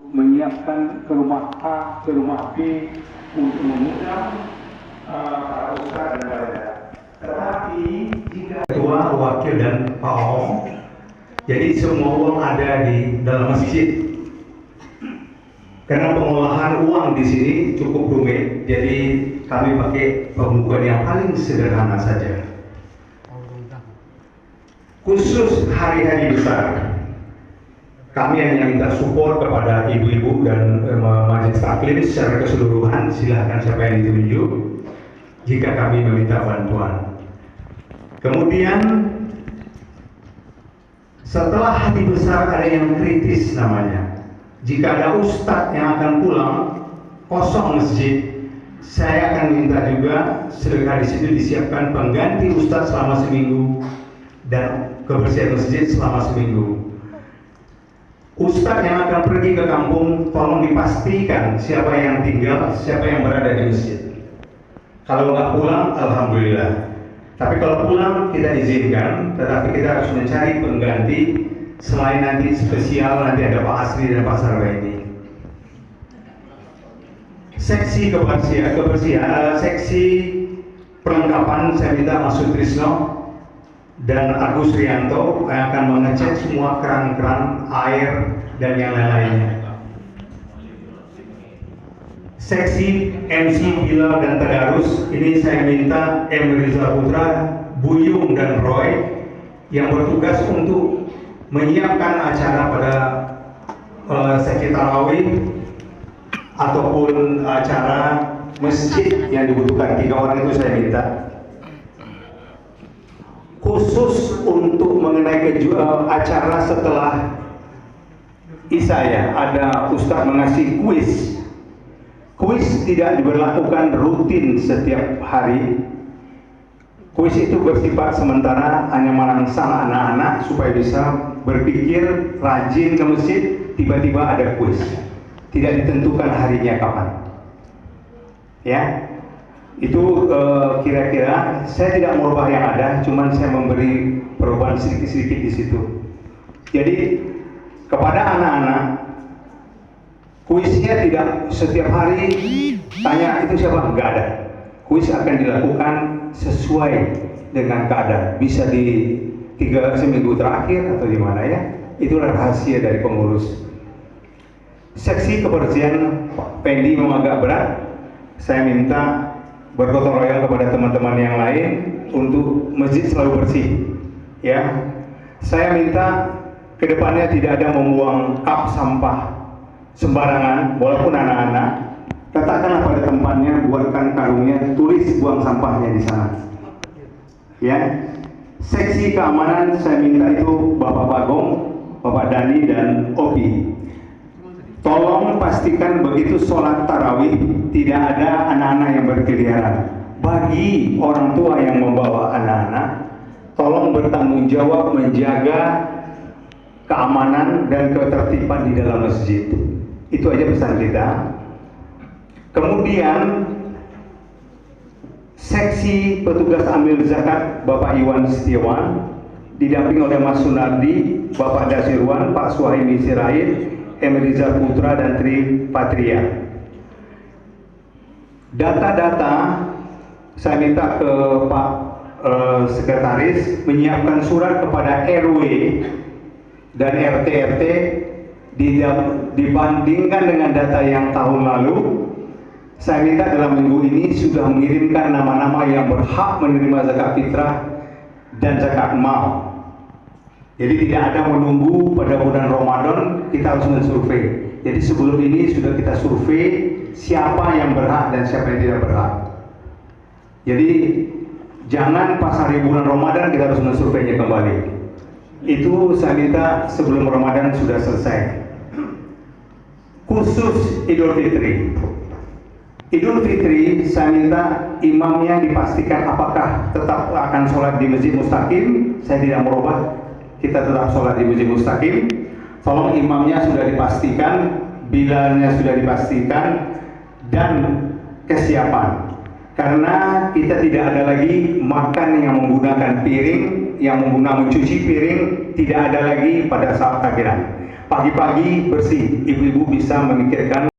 menyiapkan ke rumah A, ke rumah B untuk mengundang para ustaz dan lain-lain. Tetapi jika ketua, wakil dan Pak Om, jadi semua uang ada di dalam masjid. Karena pengolahan uang di sini cukup rumit, jadi kami pakai pembukuan yang paling sederhana saja. Khusus hari-hari besar, kami hanya minta support kepada ibu-ibu dan majelis taklim secara keseluruhan. Silahkan siapa yang ditunjuk jika kami meminta bantuan. Kemudian setelah hari besar ada yang kritis namanya. Jika ada ustadz yang akan pulang, kosong masjid, saya akan minta juga sedekah di situ disiapkan pengganti ustadz selama seminggu dan kebersihan masjid selama seminggu. Ustadz yang akan pergi ke kampung, tolong dipastikan siapa yang tinggal, siapa yang berada di masjid. Kalau nggak pulang, alhamdulillah. Tapi kalau pulang kita izinkan, tetapi kita harus mencari pengganti. Selain nanti spesial, nanti ada Pak Asri dan Pak Sarwaini. Seksi kebersihan, seksi perlengkapan saya minta Mas Sutrisno dan Agus Rianto yang akan mengecek semua keran-keran air dan yang lain-lainnya. Seksi MC Bilal dan Tadarus ini saya minta M. Rizal Putra, Buyung dan Roy yang bertugas untuk menyiapkan acara pada seksi tarawih ataupun acara masjid yang dibutuhkan. 3 orang itu saya minta. Khusus untuk mengenai acara setelah Isya ya, ada Ustadz mengasih kuis. Kuis tidak diberlakukan rutin setiap hari. Kuis itu bersifat sementara, hanya merangsang anak-anak supaya bisa berpikir, rajin ke masjid. Tiba-tiba ada kuis, tidak ditentukan harinya kapan. Ya, itu kira-kira saya tidak merubah yang ada, cuman saya memberi perubahan sedikit-sedikit di situ. Jadi kepada anak-anak, kuisnya tidak setiap hari tanya itu siapa, enggak ada. Kuis akan dilakukan sesuai dengan keadaan, bisa di 3 seminggu terakhir atau di mana ya. Itulah rahasia dari pengurus. Seksi kebersihan Pak Pendi memang agak berat. Saya minta bergotong royong kepada teman-teman yang lain untuk masjid selalu bersih. Ya, saya minta kedepannya tidak ada membuang kap sampah sembarangan, walaupun anak-anak. Letakkanlah pada tempatnya, buatkan karungnya, tulis buang sampahnya di sana. Ya, seksi keamanan saya minta itu Bapak Bagong, Bapak Dani dan Opi. Tolong pastikan begitu sholat tarawih tidak ada anak-anak yang berkeliaran. Bagi orang tua yang membawa anak-anak, tolong bertanggung jawab menjaga keamanan dan ketertiban di dalam masjid. Itu aja pesan kita. Kemudian seksi petugas amil zakat Bapak Iwan Setiawan didampingi oleh Mas Sunardi, Bapak Dasirwan, Pak Suhaimi Sirait, M. Rizal Putra dan Tri Patria. Data-data saya minta ke Pak Sekretaris menyiapkan surat kepada RW dan RT-RT dibandingkan dengan data yang tahun lalu. Saya minta dalam minggu ini sudah mengirimkan nama-nama yang berhak menerima zakat fitrah dan zakat mal. Jadi tidak ada menunggu pada bulan Ramadan, kita harus mensurvei. Jadi sebelum ini sudah kita survei siapa yang berhak dan siapa yang tidak berhak. Jadi jangan pas hari bulan Ramadan kita harus mensurveinya kembali. Itu saya minta sebelum Ramadan sudah selesai. Khusus Idul Fitri. Idul Fitri saya minta imamnya dipastikan apakah tetap akan sholat di Masjid Mustaqim. Saya tidak merubah, kita tetap sholat di Masjid Mustaqim. Tolong imamnya sudah dipastikan, bilalnya sudah dipastikan, dan kesiapan. Karena kita tidak ada lagi makan yang menggunakan piring yang mencuci piring tidak ada lagi pada saat takbiran. Pagi-pagi bersih, ibu-ibu bisa memikirkan